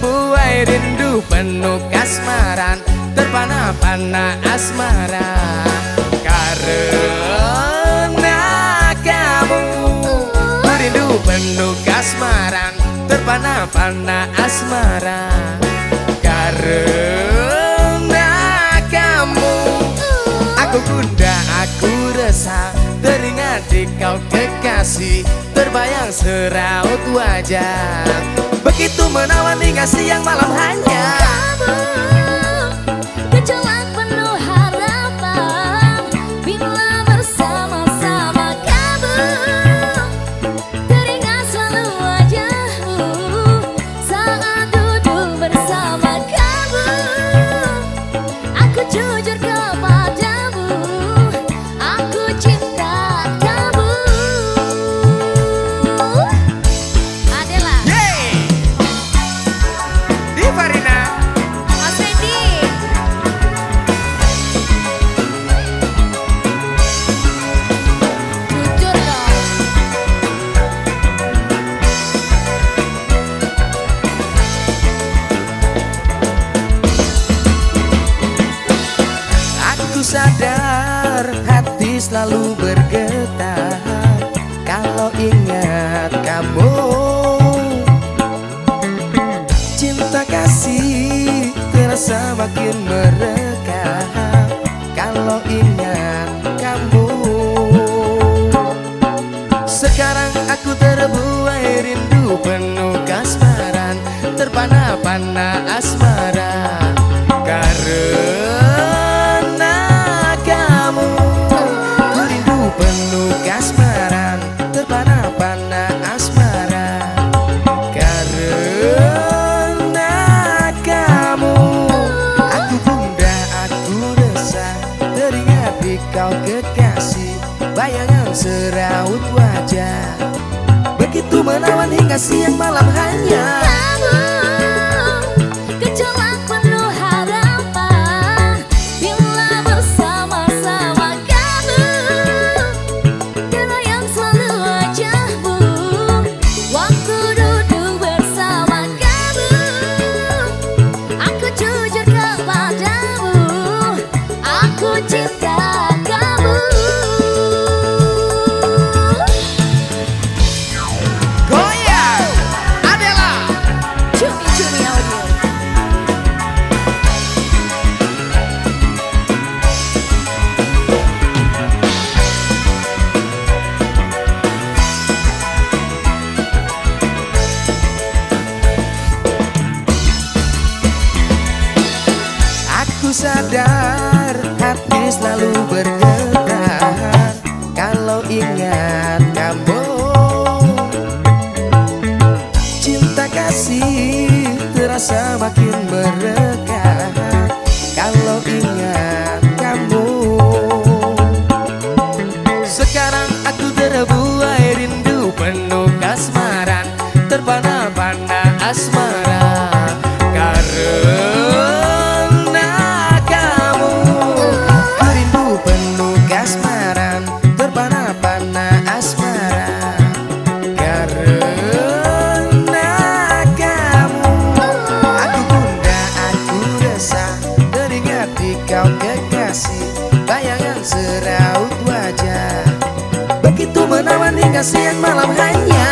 terbuai rindu penuh kasmaran, terpana-pana asmara. Karena kamu, ku rindu penuh kasmaran, terpana-pana asmara. Karena kamu, aku gundah, aku resah, teringat di kau kekasih, terbayang seraut wajah, begitu menawan hingga siang malam hanya. Kamu, gejolak penuh harapan, bila bersama-sama kamu, teringat selalu wajahmu, saat duduk bersama kamu, aku jujur kepadamu, aku cinta kamu. Adela, Diva Rina, Mas Randy. Jujur dong. aku sadar hati selalu bergetar kalau ingat kamu. Cinta kasih terasa makin mereka kalau ingat kamu. Sekarang aku terbuai rindu penuh kasmaran, terpana-pana asmara. Karena kamu, ku rindu penuh kasmaran, terpana-pana asmara. Karena kamu, aku gundah, aku resah, teringat di kau kekasih, bayangan seraut wajah, begitu menawan hingga siang malam hanya. Kamu, gejolak penuh harapan, bila bersama-sama kamu, terbayang selalu wajahmu, waktu duduk bersama kamu, aku jujur kepadamu, aku cinta kamu. Goyang, Adela. Cumi-cumi audio. Aku sadar hati selalu bergetar kalau ingat kamu. Cinta kasih terasa makin mereka kalau ingat kamu. Sekarang aku terbuai rindu penuh kasmaran, terpana-pana asmara. Karena kamu, ku rindu penuh kasmaran, terpana-pana asmara. Karena kamu, aku gundah, aku resah, teringat di kau kekasih, bayangan seraut wajah, begitu menawan hingga siang malam hanya.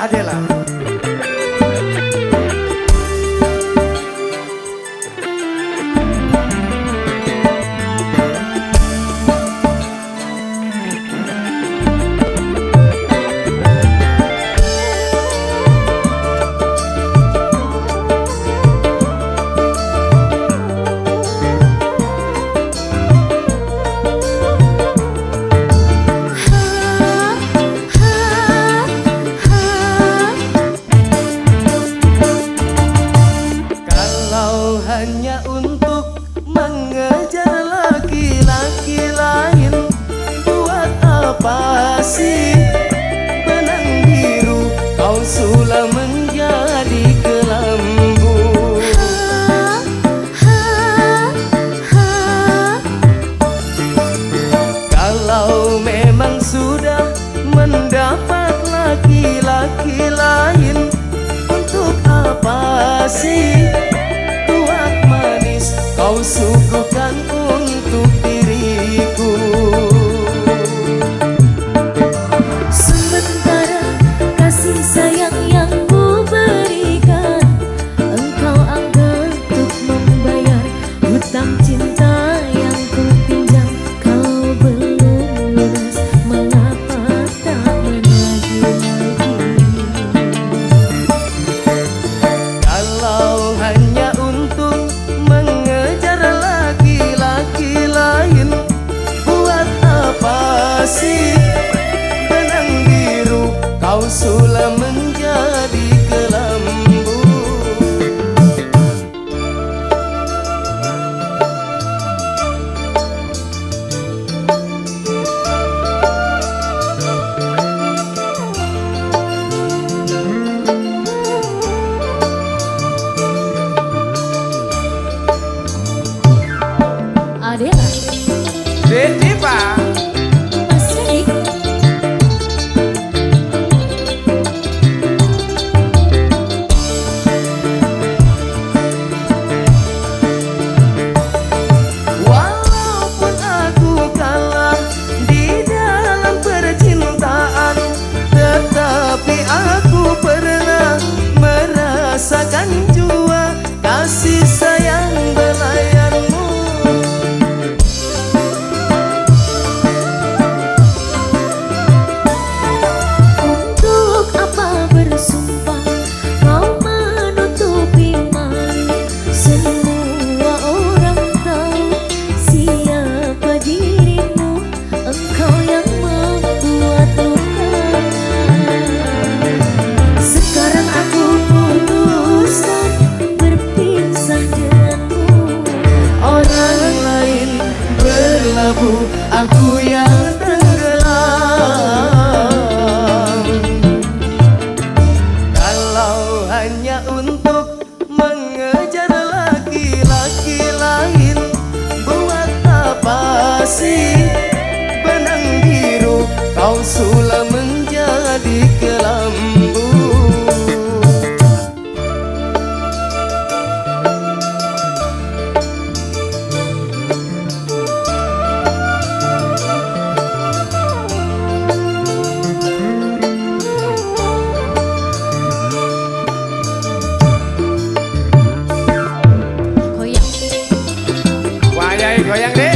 Adela. Hanya untuk mengejar laki-laki lain, buat apa sih benang biru kau sulam menjadi kelambu? Kalau memang sudah mendapat laki-laki lain, untuk apa sih kau suguhkan untuk diriku? Sementara kasih sayang yang ku berikan, engkau anggap untuk membayar hutang cinta yang ku pinjam. Kau belum lunas, mengapa tak menagih lagi? Kalau hanya untuk mengejar laki-laki lain, buat apa sih benang biru kau sulam menjadi kelambu? Adela, Dedi Pak. Mas Dedi. Walaupun aku kalah di dalam percintaan, tetapi aku pernah merasakan jua kasih sayang belayanmu. Untuk apa bersumpah kau menutupi malu? Semua orang tahu siapa dirimu. Engkau yang membuat luka. Sekarang aku putuskan berpisah denganmu. Orang lain berlabuh, aku yang tenggelam. Kalau hanya untuk mengejar laki-laki lain, buat apa sih benang biru kau sulam menjadi kelambu? Goyang. Wayai goyang deh.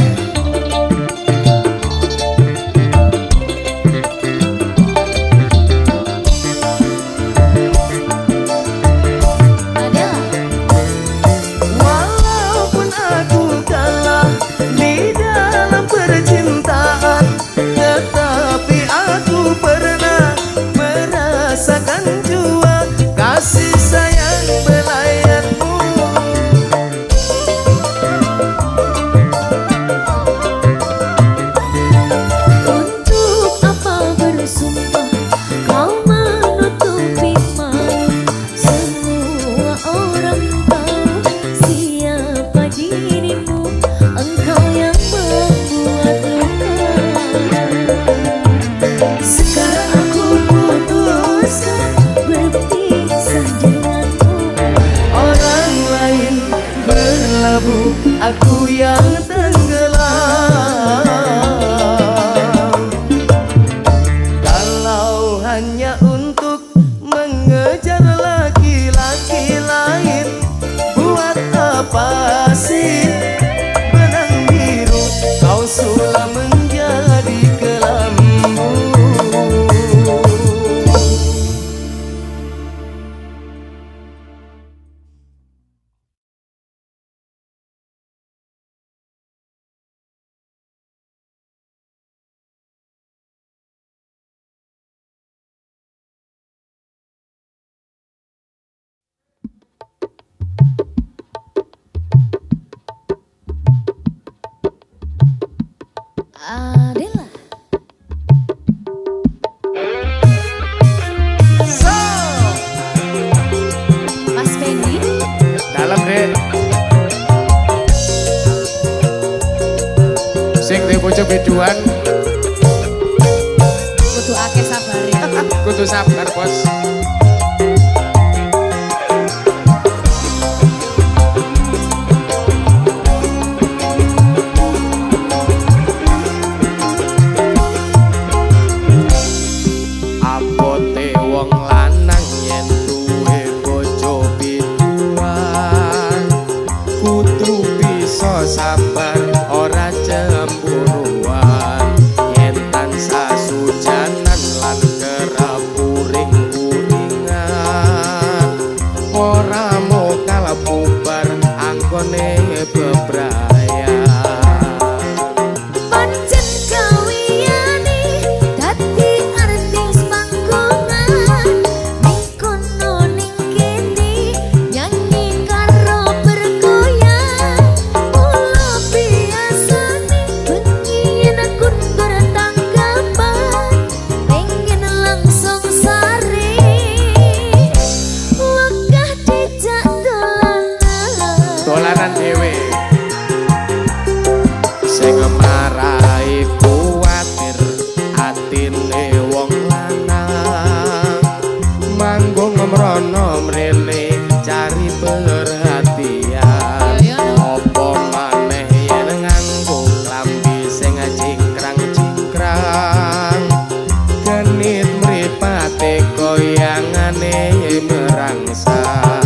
Adela. Walaupun aku kalah di dalam percintaan, tetapi aku pernah merasakan jua kasih sayang belayanmu. Untuk apa bersumpah kau menutupi malu? Semua orang tahu siapa dirimu. Engkau yang membuat luka. Sekarang aku putuskan berpisah denganmu. Orang lain berlabuh, aku yang tenggelam. Kalau hanya untuk Adela. So Mas Fendi. dalam deh sing di bocah biduan Kudu akeh sabar ya. kudu sabar bos. Abote wong lanang yen duwe bojo biduan kudu bisa sabar ora cemburuan yen tansah sujanan lan kerep uring-uringan ora mokal bubar anggone bebrayan. Pancen kawiyane dadi artis panggongan ning kono ning kene nyanyi karo bergoyang mula biasane bengi yen aku bertanggapan pengen langsung sare wegah dijak Dolanan dhewe sing marai kuwatir atine wong lanang manggung mrono mrene cari perhatian apa maneh yen nganggo klambi sing cingkrang-cingkrang genit mripate goyangane merangsang.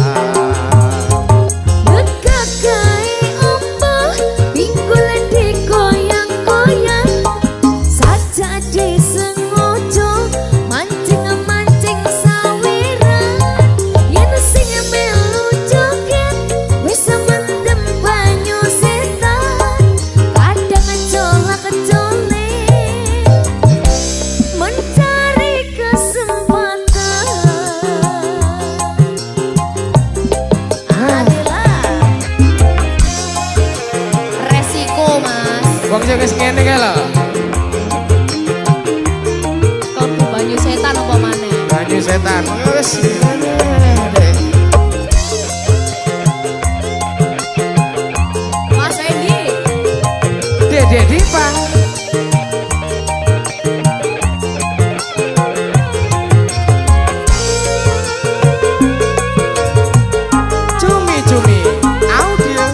Wong sing wis ngene kae lho. Kalbu banyu setan apa maneh? Banyu setan. Wis. Mas Fendi. Dede Dipa. Cumi-cumi audio.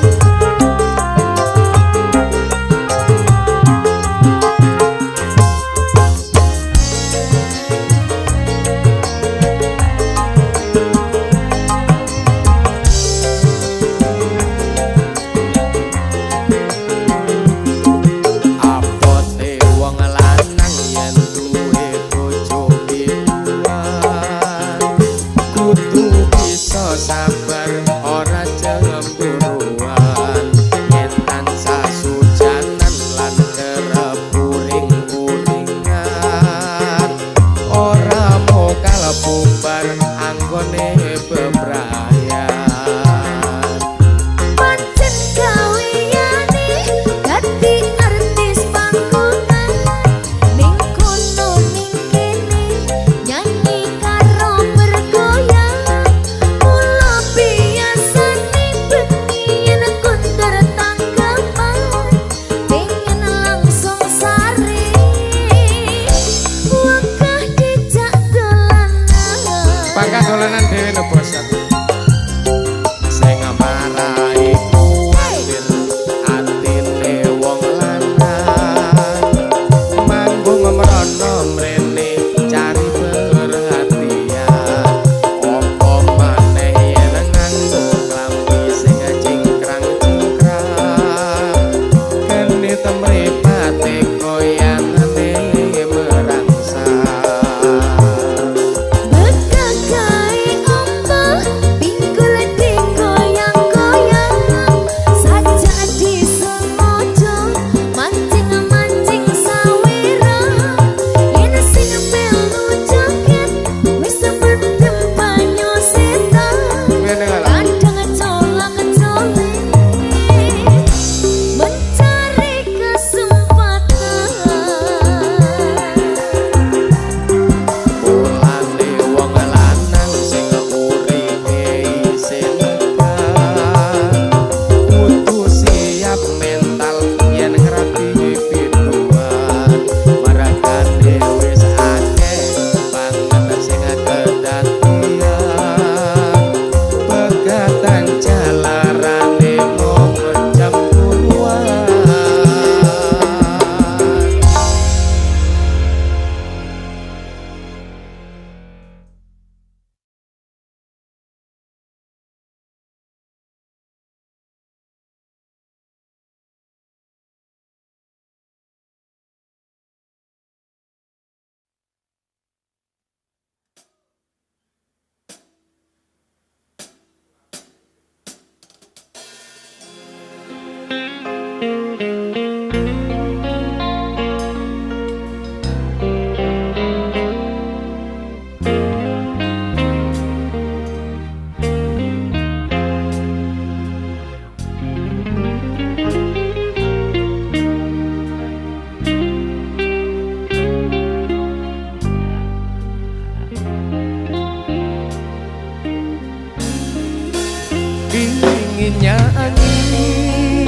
Dinginnya angin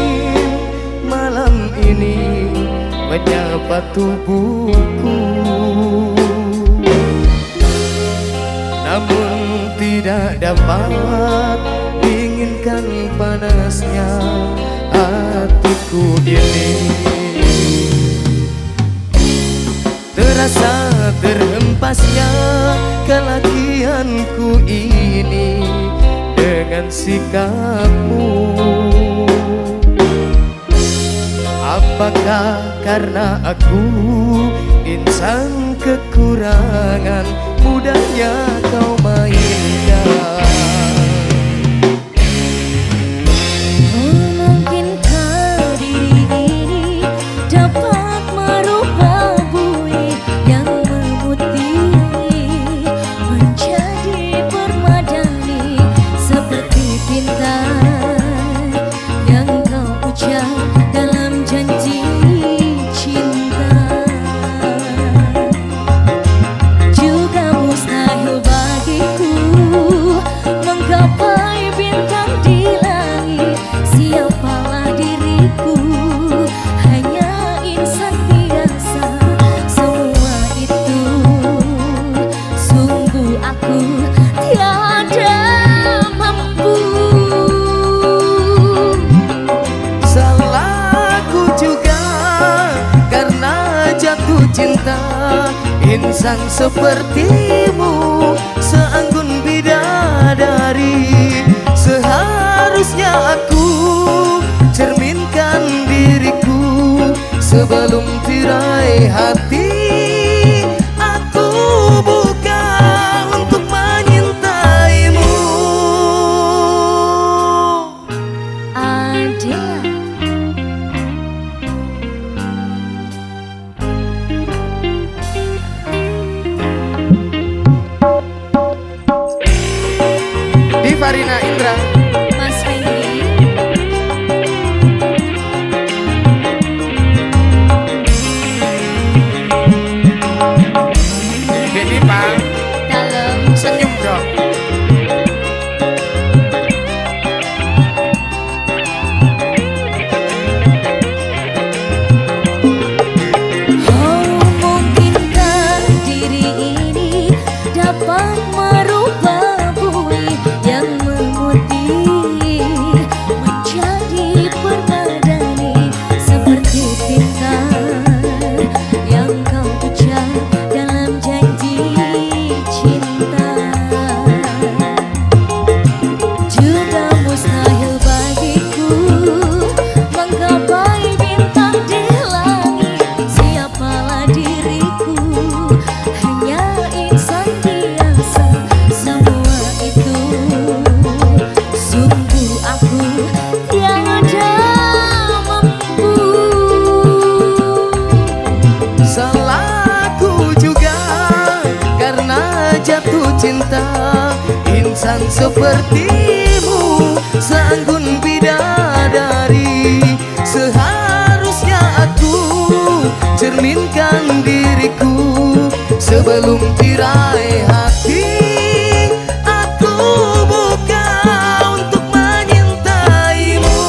malam ini menyapa tubuhku, namun tidak dapat dinginkan panasnya hatiku ini. Terasa terhempasnya kelakianku ini dengan sikapmu. Apakah karena aku insan kekurangan, mudahnya kau mainkan? Mungkinkah diri ini dapat merubah bui yang memutih menjadi permadani seperti bintang yang kau ucap dalam janji cinta? Juga mustahil bagiku menggapai bintang di langit. Siapalah diriku, hanya insan biasa. Semua itu sungguh aku tiada mampu. Salahku juga karena jatuh cinta insan sepertimu, seanggun bidadari. Seharusnya aku cerminkan diriku sebelum tirai hati. Aku buka untuk menyintaimu. Ada Divarina Indra, Mas Fendi, Benny Pang, dalam senyum dong. Oh, mungkinkah diri ini dapat merubah bui yang memutih menjadi permadani seperti bintang yang kau ucap dalam janji cinta? Juga mustahil bagiku menggapai bintang di langit. Siapalah diriku, hanya insan biasa. Semua itu sungguh aku tiada mampu. Salahku juga karena jatuh cinta insan sepertimu, seanggun bidadari. Seharusnya aku cerminkan diriku sebelum tirai hati. Aku buka untuk menyintaimu.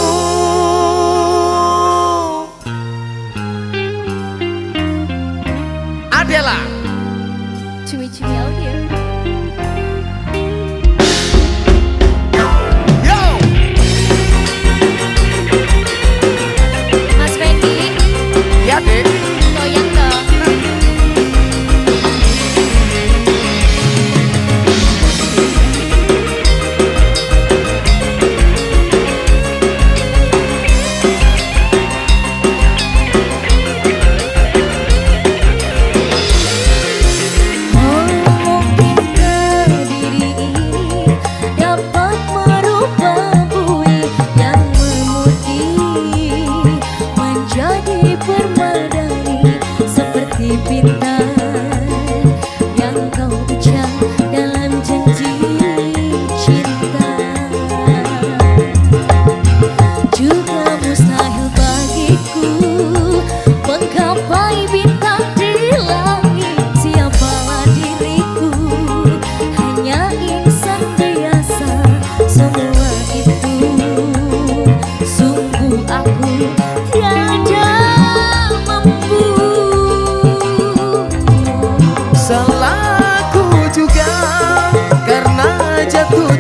Adela, Cumi-cumi audio. yo, Mas Fendi, ya deh. goyang dong. Oh,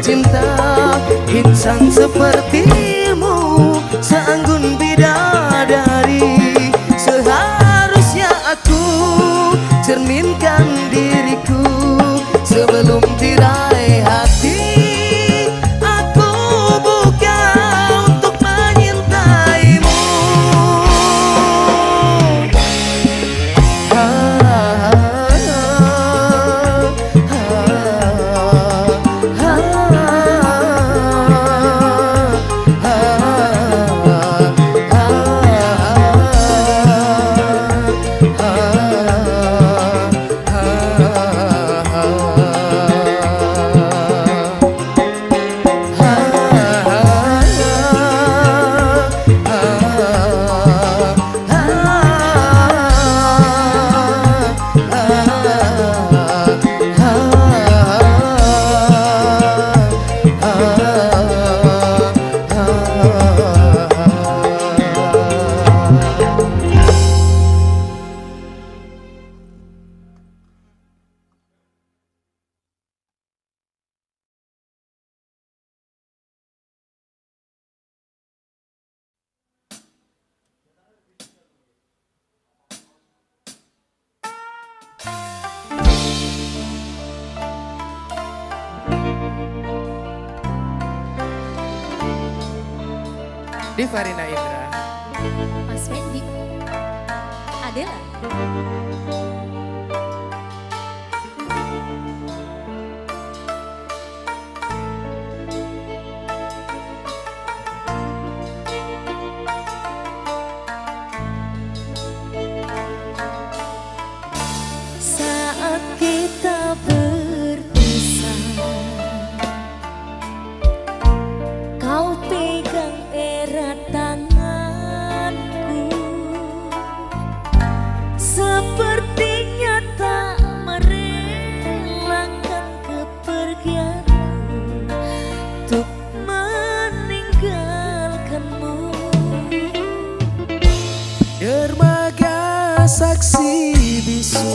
cinta insan sepertimu, seanggun bidadari. Seharusnya aku cerminkan diriku sebelum tirai hati. Aku buka untuk menyintaimu. Di Farina Indra. Mas Fendi, Adela. Saat kita berpisah, kau pegang erat tanganku, sepertinya tak merelakan kepergianku untuk meninggalkanmu. Dermaga saksi bisu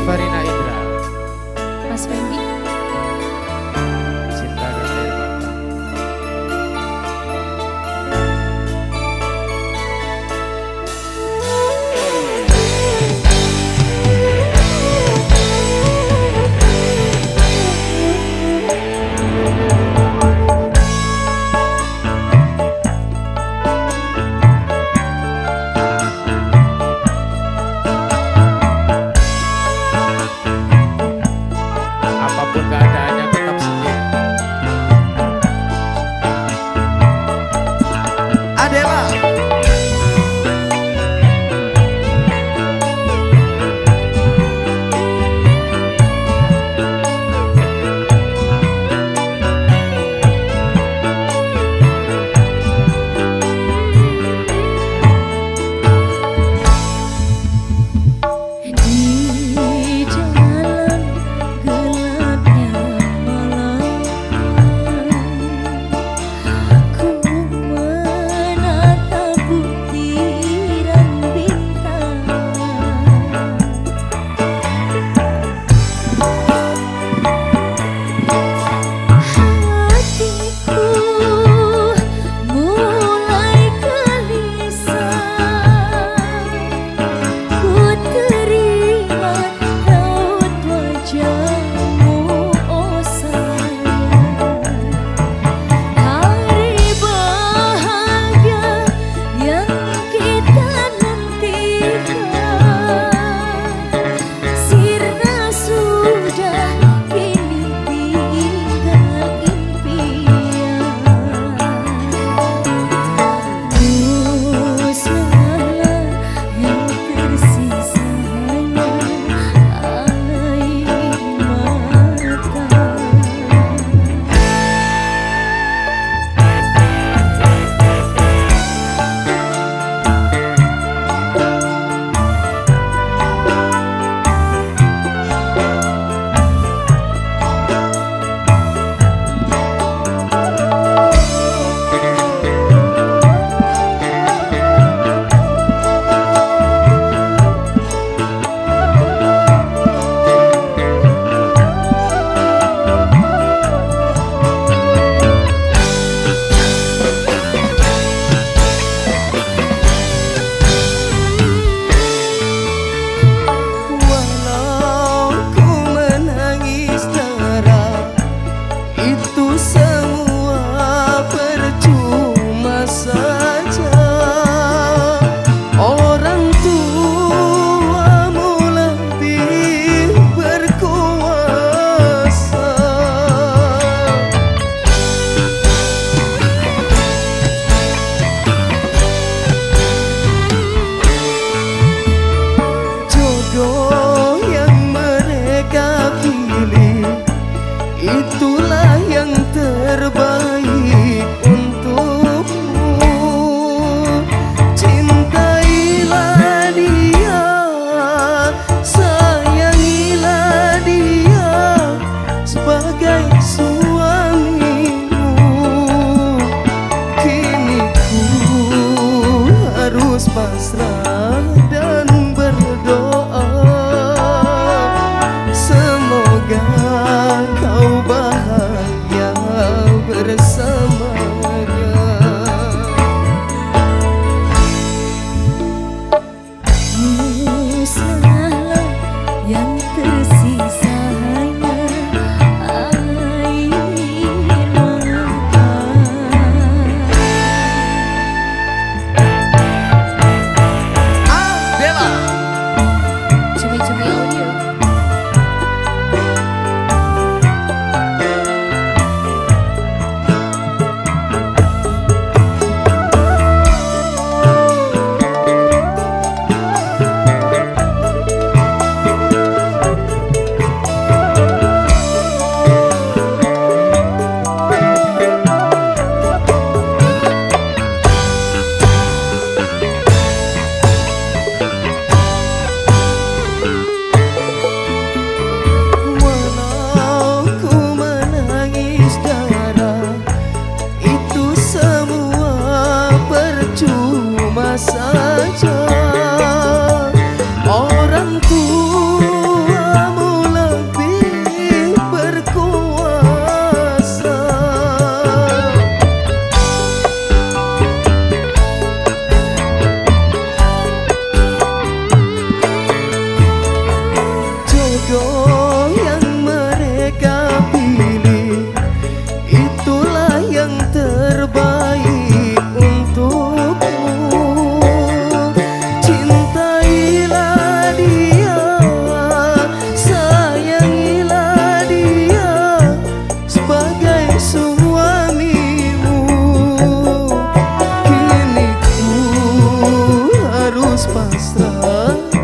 Farina Indra. Mas Fendi. Cinta dan air mata.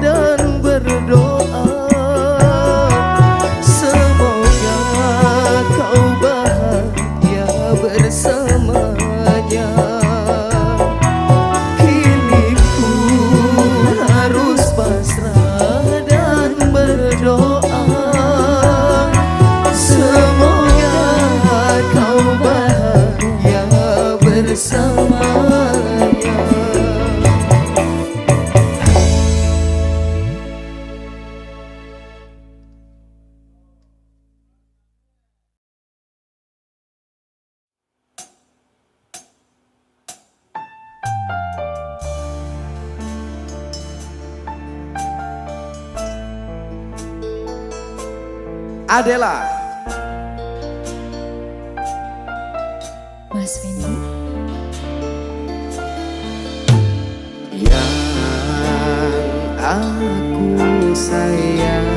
dan berdoa semoga kau bahagia bersamanya. Kini ku harus pasrah dan berdoa semoga kau bahagia bersamanya. Adela, Mas Fendi. yang aku sayang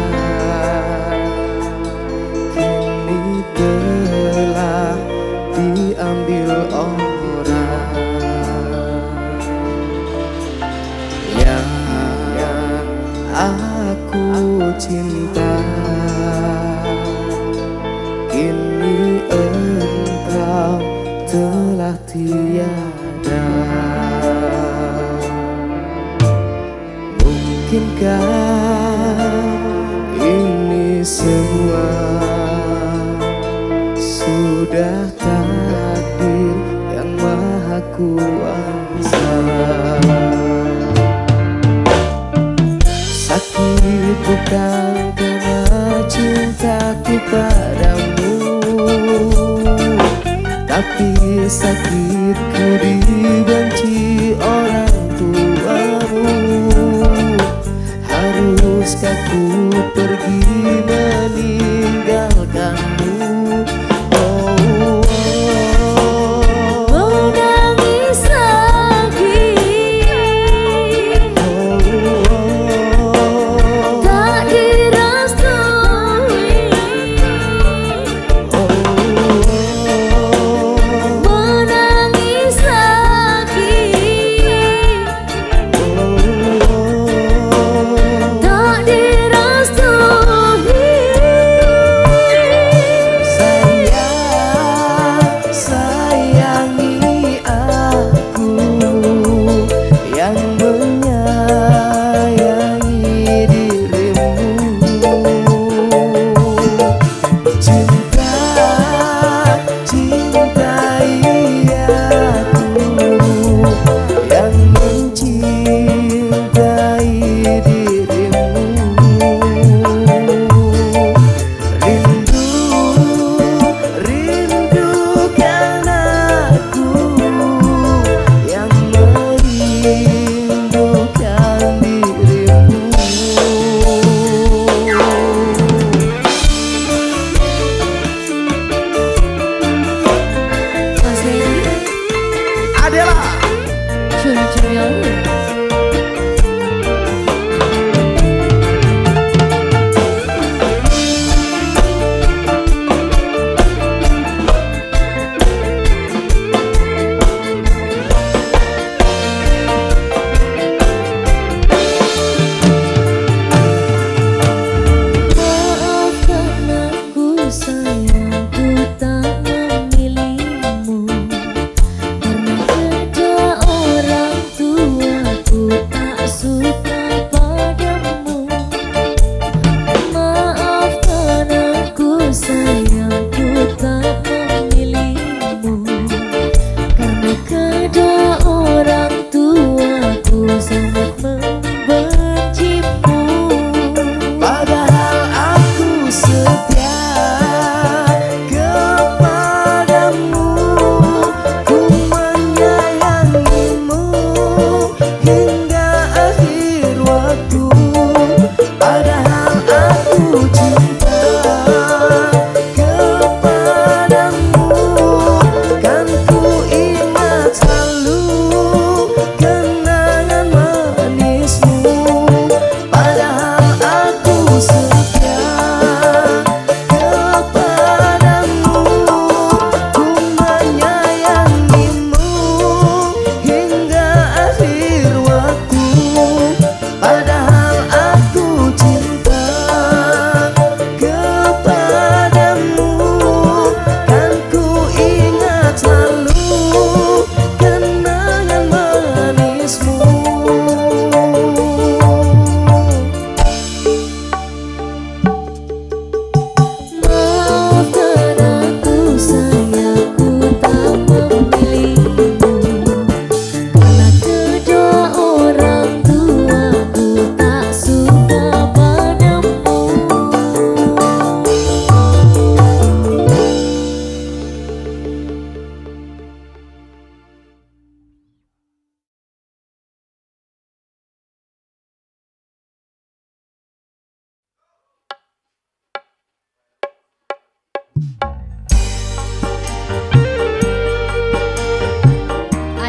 kini telah diambil orang. Yang aku cinta kini engkau telah tiada. Mungkinkah ini semua sudah takdir yang maha kuasa? Sakit bukan karena cintaku padamu, tapi sakitku dibenci orang tuamu. Haruskah ku pergi meninggalkanmu? Oh, Menangis lagi, tak direstui. Menangis lagi,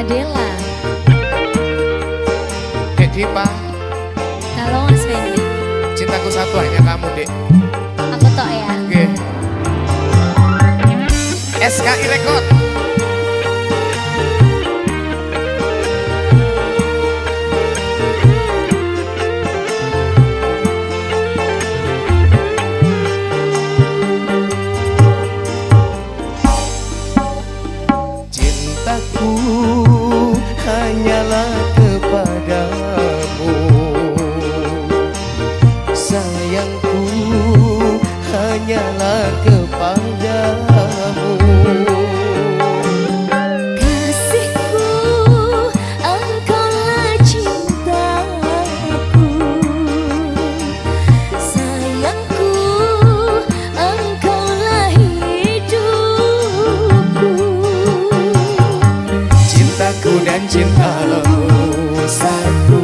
Adela. Dek Dipa, Kalau Mas Fendi, cintaku satu hanya kamu, Dek. aku tok ya. Oke. SKI Record. Cintaku hanyalah kepadamu, sayangku hanyalah kepadamu. Kasihku, engkaulah cintaku. Sayangku, engkaulah hidupku. Cintaku dan cintamu satu,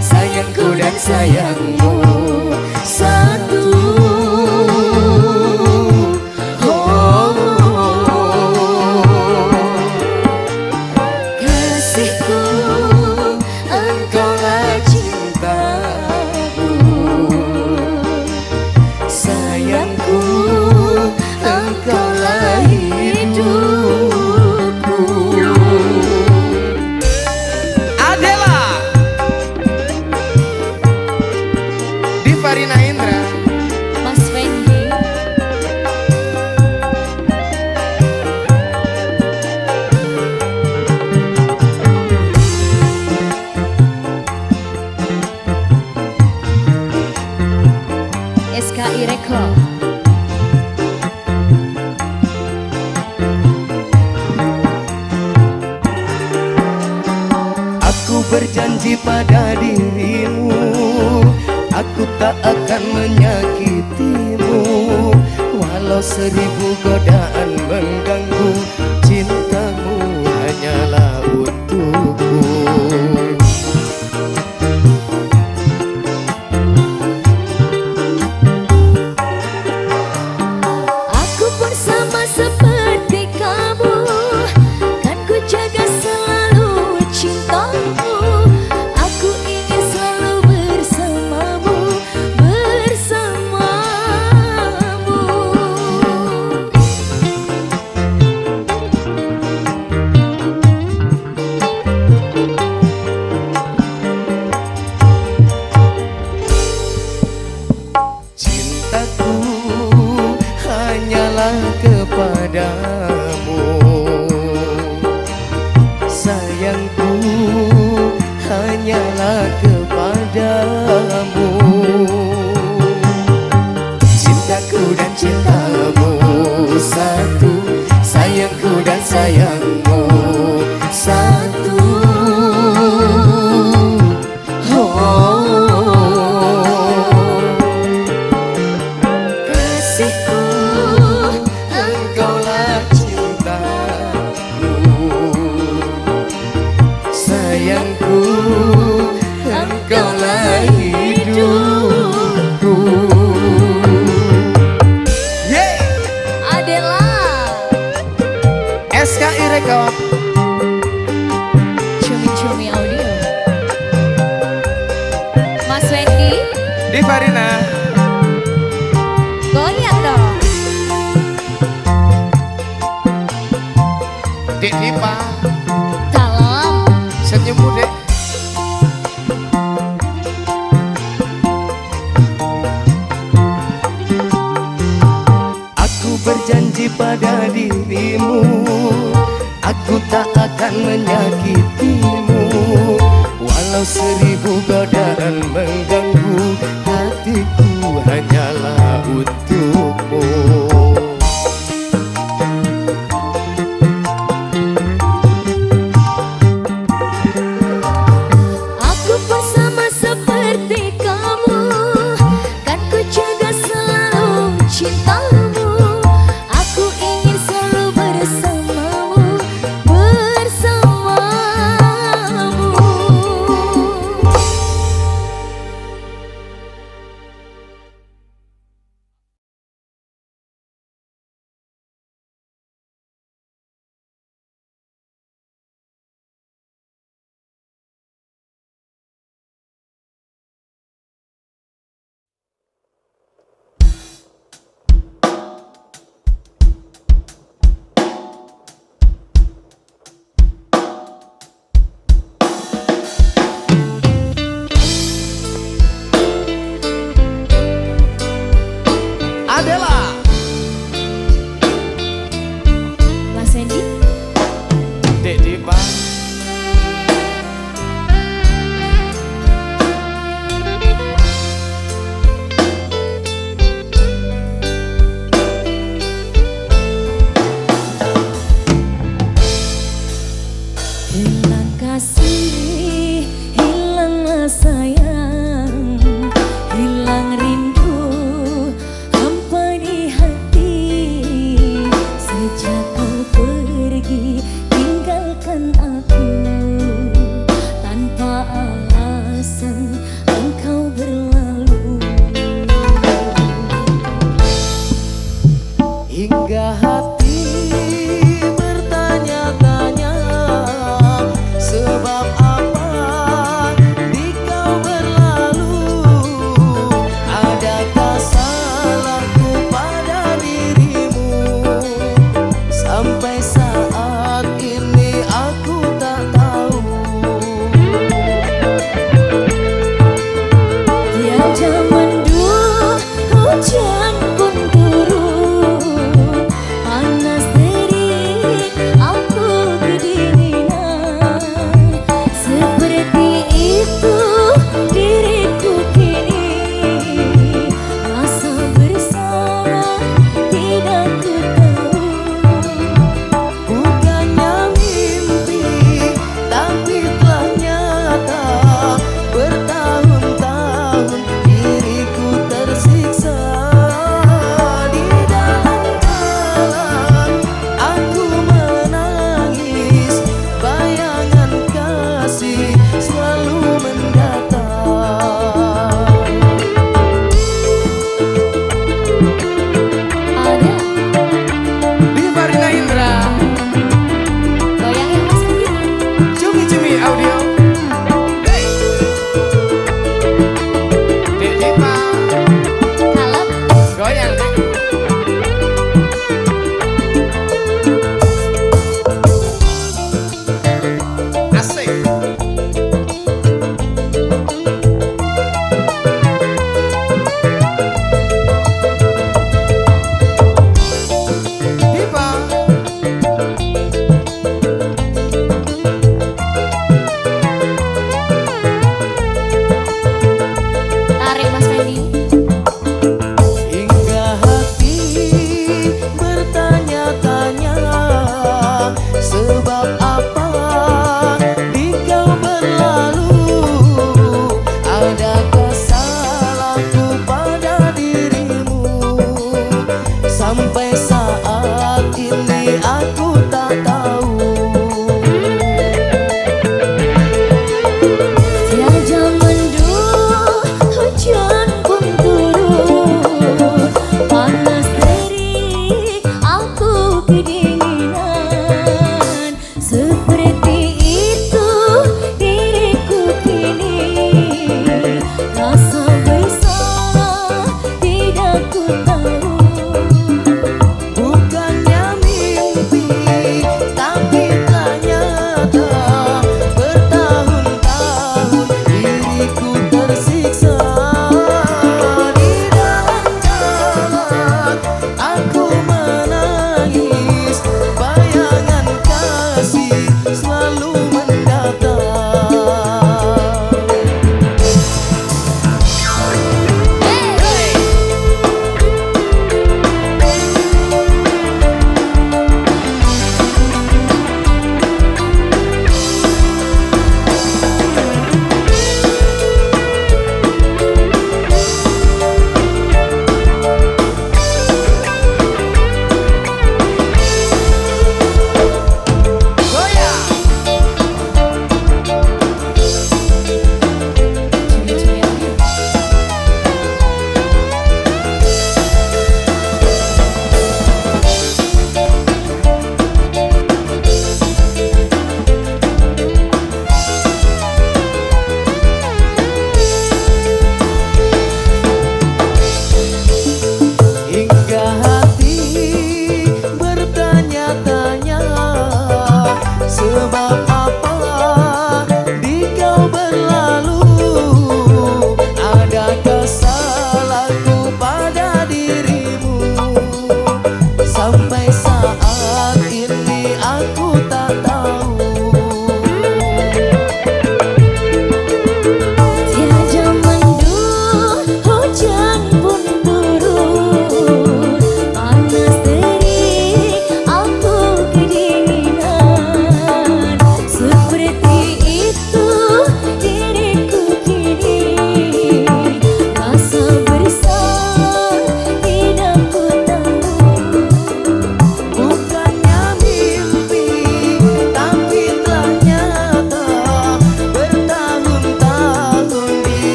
sayangku dan sayangmu satu. Oh, Kasihku, engkaulah cintaku, sayangku engkaulah hidupku. Adela. Divarina Indra. Mas Fendi. SKI Record. Aku berjanji pada dirimu, aku tak akan menyakitimu. Walau 1000 godaan mengganggu, cintamu hanyalah untukku. Aku pun sama seperti kamu, kan ku jaga selalu cintamu. Aku ingin selalu bersamamu, bersamamu. Cintaku hanyalah kepadamu, sayangku hanyalah kepadamu. Cintaku dan cintamu satu, sayangku dan sayangmu satu. Kasihku, engkaulah cintaku, sayangku, engkaulah hidupku. Yeay. Adela. SKI Record. Cumi-cumi audio. Mas Fendi, Divarina. goyang dong. Dek Dipa, Tolong. senyummu, Dek. Aku berjanji pada dirimu, aku tak akan menyakitimu. Walau 1000 godaan mengganggu, hatiku hanyalah untukmu. Aku pun sama seperti kamu, kan ku jaga selalu cintamu. Aku ingin selalu bersamamu, bersamamu.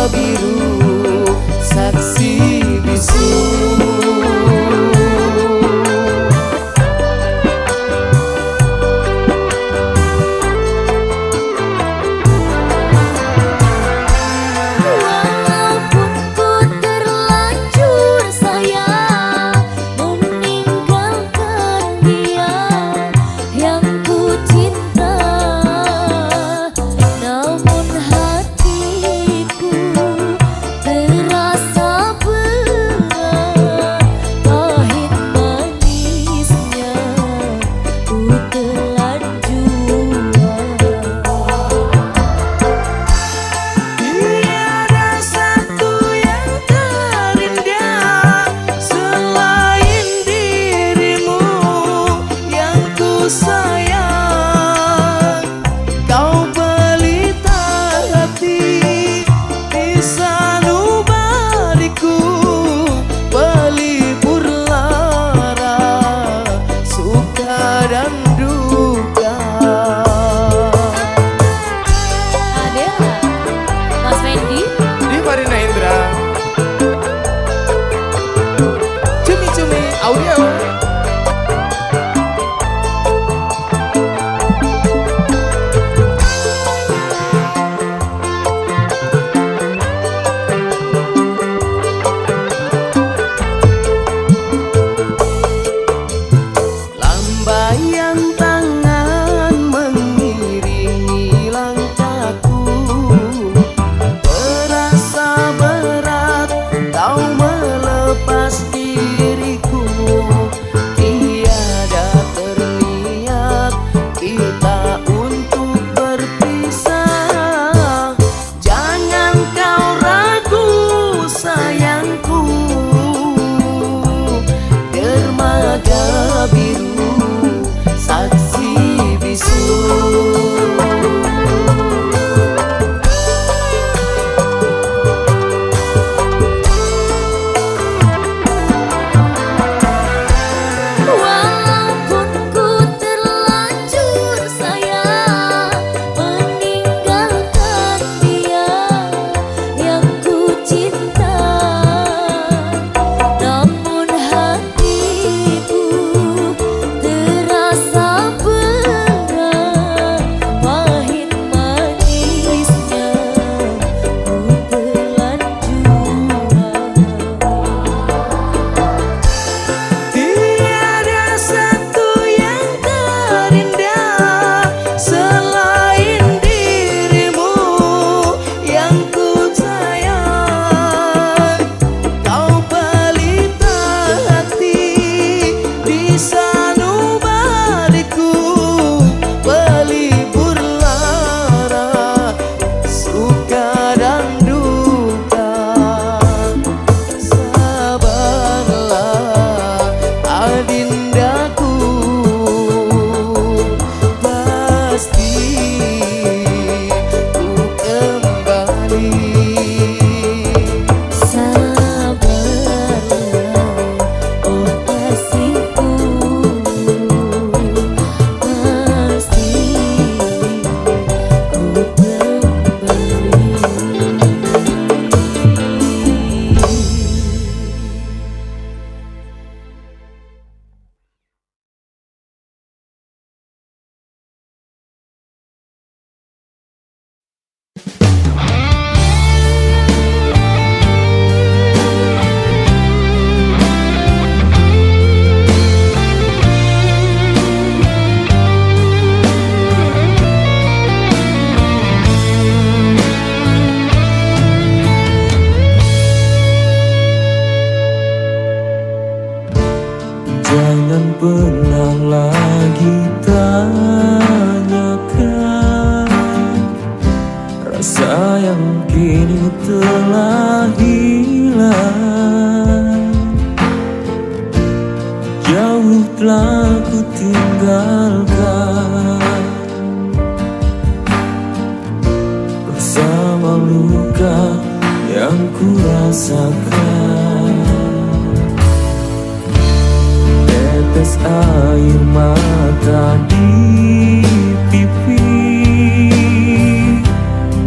biru saksi bisu.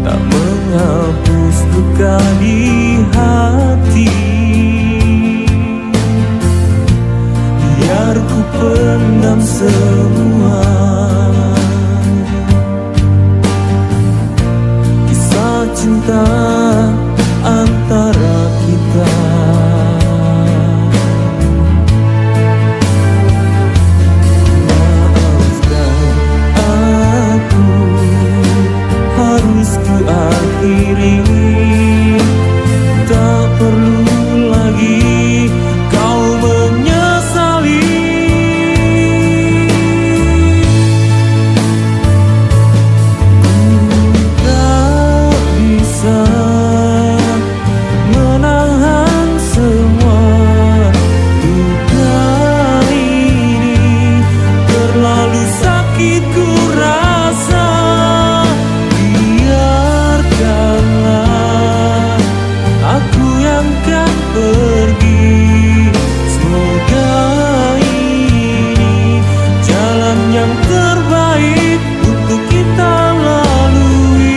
Tak menghapus luka cinta antara kita. Maafkan aku, harus ku akhiri. Tak perlu lagi kau menyesali. Tak bisa menahan semua duka ini, terlalu sakit ku rasa. Biarkanlah aku yang kan pergi. Semoga ini jalan yang terbaik untuk kita lalui.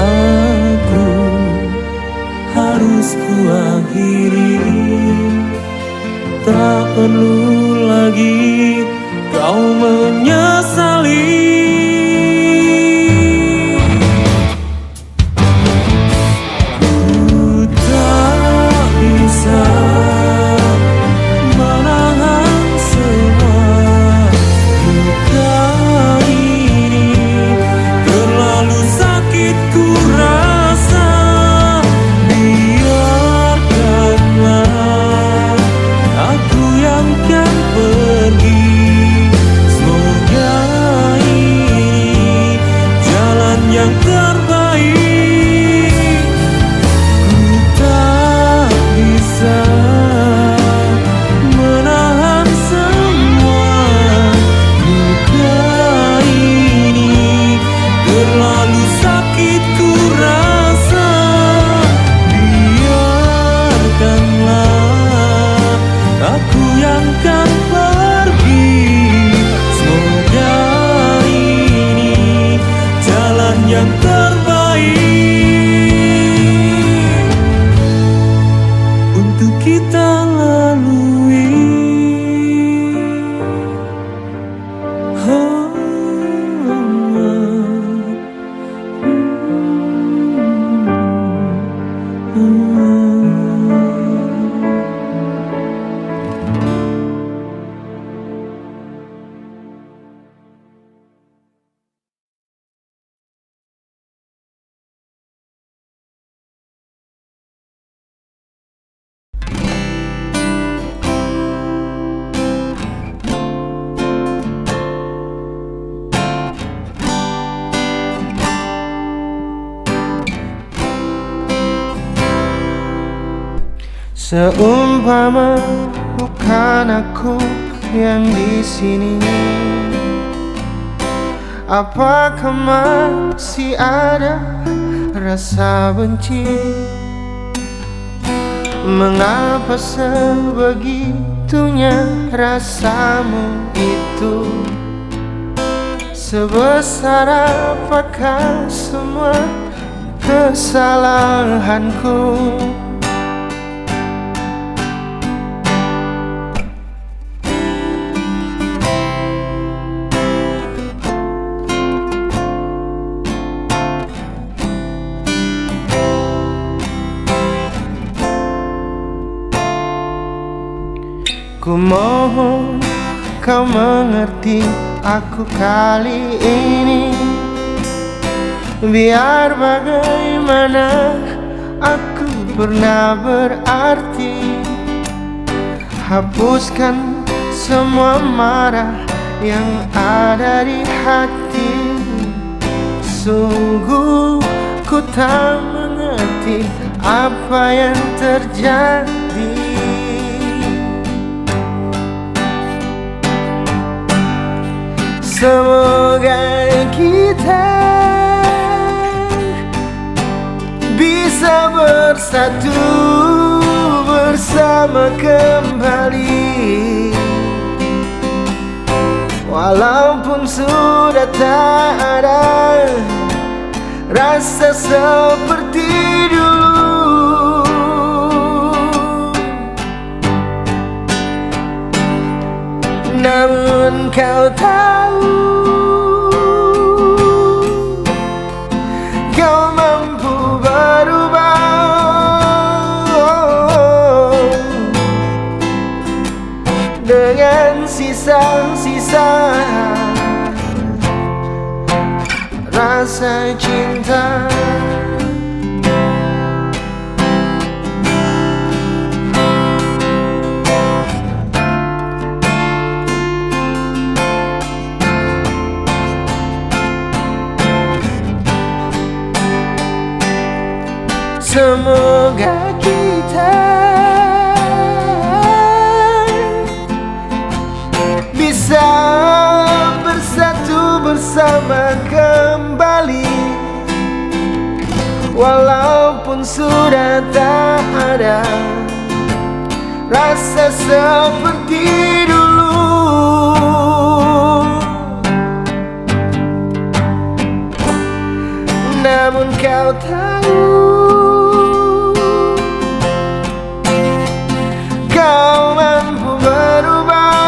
Aku harus ku akhiri. Tak perlu lagi kau menyesali. Ku tak bisa menahan semua duka ini, terlalu sakit ku rasa. Biarkanlah aku yang kan pergi. Semoga ini jalan yang terbaik. Ku tak bisa menahan semua duka ini, terlalu sakit ku rasa. Biarkanlah aku yang kan pergi. Semoga ini jalan yang terbaik untuk kita lalui. Seumpama bukan aku yang di sini, apakah masih ada rasa benci? Mengapa sebegitunya rasamu itu? Sebesar apakah semua kesalahanku? Ku mohon kau mengerti aku kali ini. Biar bagaimana aku pernah berarti. Hapuskan semua marah yang ada di hati. Sungguh ku tak mengerti apa yang terjadi. Semoga kita bisa bersatu bersama kembali, walaupun sudah tak ada rasa seperti dulu. Namun kau tahu, kau mampu berubah dengan sisa-sisa rasa cinta. Semoga kita bisa bersatu bersama kembali, walaupun sudah tak ada rasa seperti dulu. Namun kau tahu, kau mampu berubah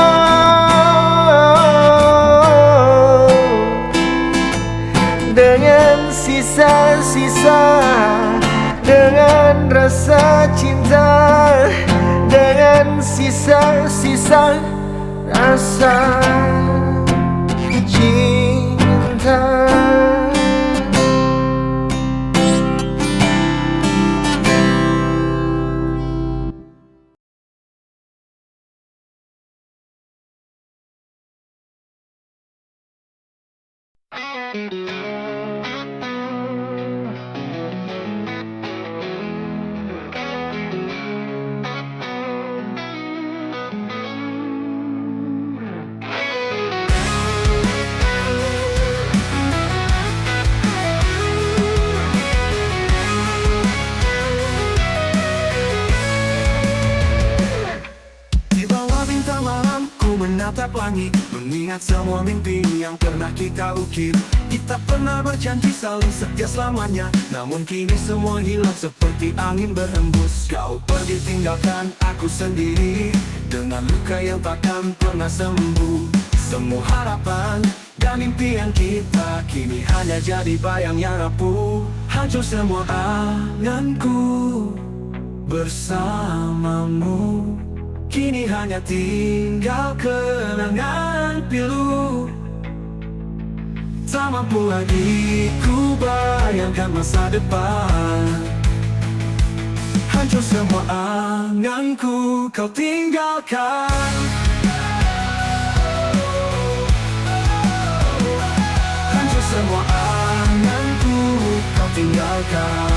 dengan sisa-sisa, dengan rasa cinta, dengan sisa-sisa rasa cinta. Di bawah bintang malam ku menatap langit, mengingat semua mimpi yang pernah kita ukir. Kita pernah berjanji saling setia selamanya, namun kini semua hilang seperti angin berhembus. Kau pergi tinggalkan aku sendiri, dengan luka yang takkan pernah sembuh. Semua harapan dan impian kita kini hanya jadi bayang yang rapuh. Hancur semua anganku bersamamu, kini hanya tinggal kenangan pilu. Tak mampu lagi ku bayangkan masa depan. Hancur semua anganku kau tinggalkan. Hancur semua anganku kau tinggalkan.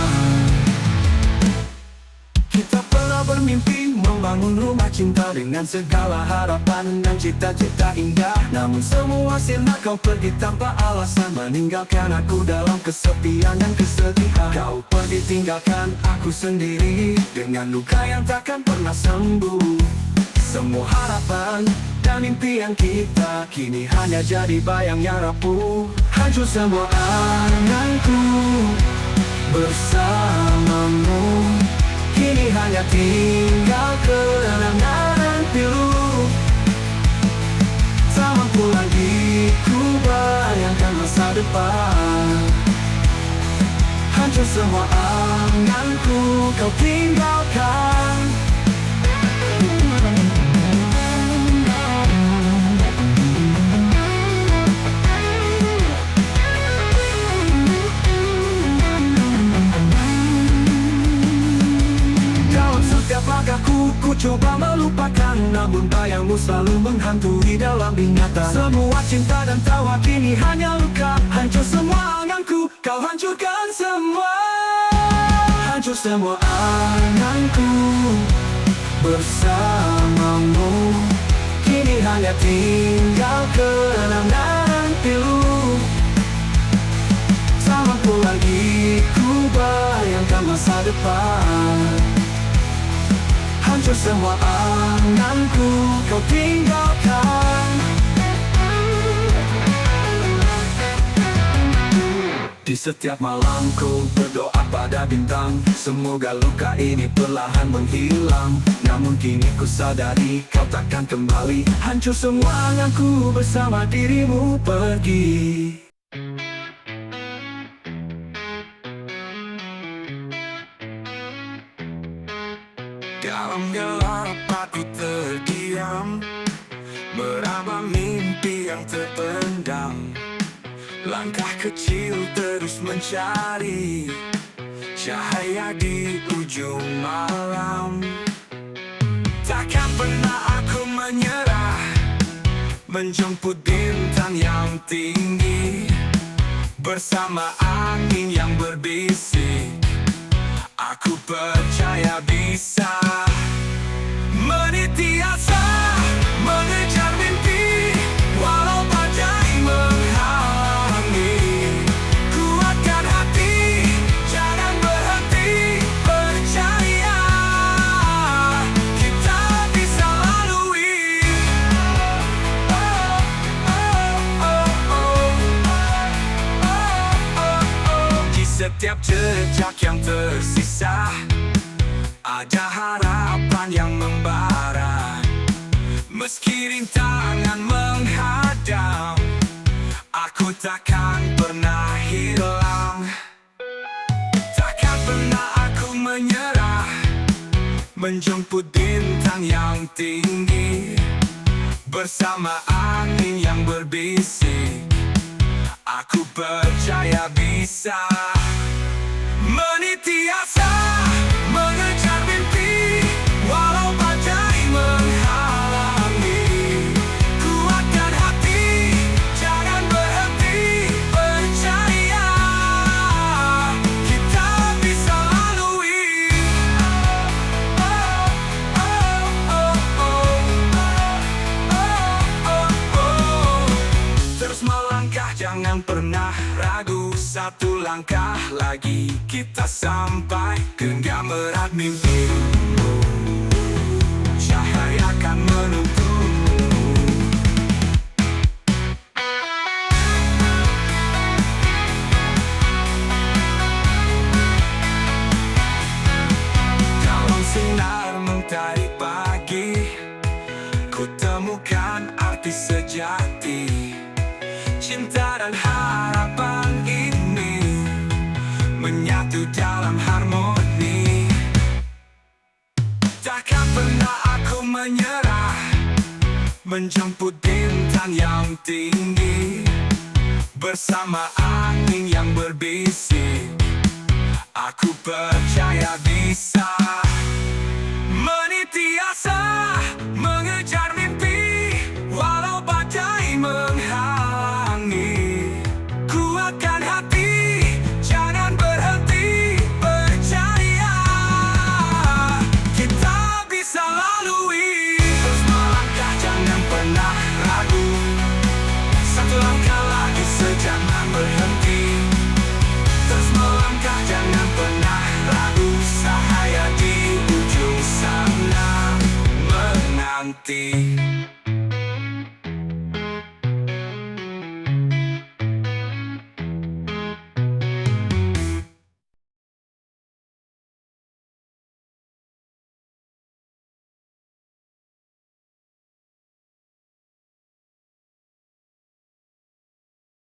Kita pernah bermimpi membangun rumah cinta dengan segala harapan dan cita-cita indah. Namun semua sirna, kau pergi tanpa alasan, meninggalkan aku dalam kesepian dan kesedihan. Kau pergi tinggalkan aku sendiri, dengan luka yang takkan pernah sembuh. Semua harapan dan impian kita kini hanya jadi bayang yang rapuh. Hancur semua anganku bersamamu, kini hanya tinggal kenangan pilu. Tak mampu lagi ku bayangkan masa depan. Hancur semua anganku kau tinggalkan. Langkahku ku coba melupakan, namun bayangmu selalu menghantui dalam ingatan. Semua cinta dan tawa kini hanya luka. Hancur semua anganku, kau hancurkan semua. Hancur semua anganku bersamamu, kini hanya tinggal kenangan depan. Hancur semua anganku, kau tinggalkan. Di setiap malam ku berdoa pada bintang, semoga luka ini perlahan menghilang. Namun kini ku sadari kau takkan kembali. Hancur semua anganku bersama dirimu pergi. Dalam gelap aku terdiam, meraba mimpi yang terpendam. Langkah kecil terus mencari cahaya di ujung malam. Takkan pernah aku menyerah, menjemput bintang yang tinggi. Bersama angin yang berbisik, aku percaya bisa meniti asa, mengejar mimpi. Walau badai menghalangi, kuatkan hati, jangan berhenti percaya. Kita bisa lalui. Di setiap jejak yang tersisa ada harapan yang membara. Meski rintangan menghadang, aku takkan pernah hilang. Takkan pernah aku menyerah, menjemput bintang yang tinggi. Bersama angin yang berbisik, aku percaya bisa meniti asa, mengejar mimpi. Walau badai menghalangi, kuatkan hati, jangan berhenti percaya. Kita bisa lalui. Terus melangkah, jangan pernah ragu. Satu langkah lagi kita sampai. Genggam erat mimpimu, cahaya akan menuntunmu. Dalam sinar mentari pagi, ku temukan arti sejati. Cinta dan harapan ini menyatu dalam harmoni. Takkan pernah aku menyerah, menjemput bintang yang tinggi. Bersama angin yang berbisik, aku percaya bisa meniti asa, mengejar mimpi. Walau badai menghalangi, kuatkan hati, jangan berhenti percaya. Kita bisa lalui. Terus melangkah, jangan pernah ragu. Satu langkah lagi, jangan berhenti. Terus melangkah, jangan pernah ragu. Cahaya di ujung sana menanti.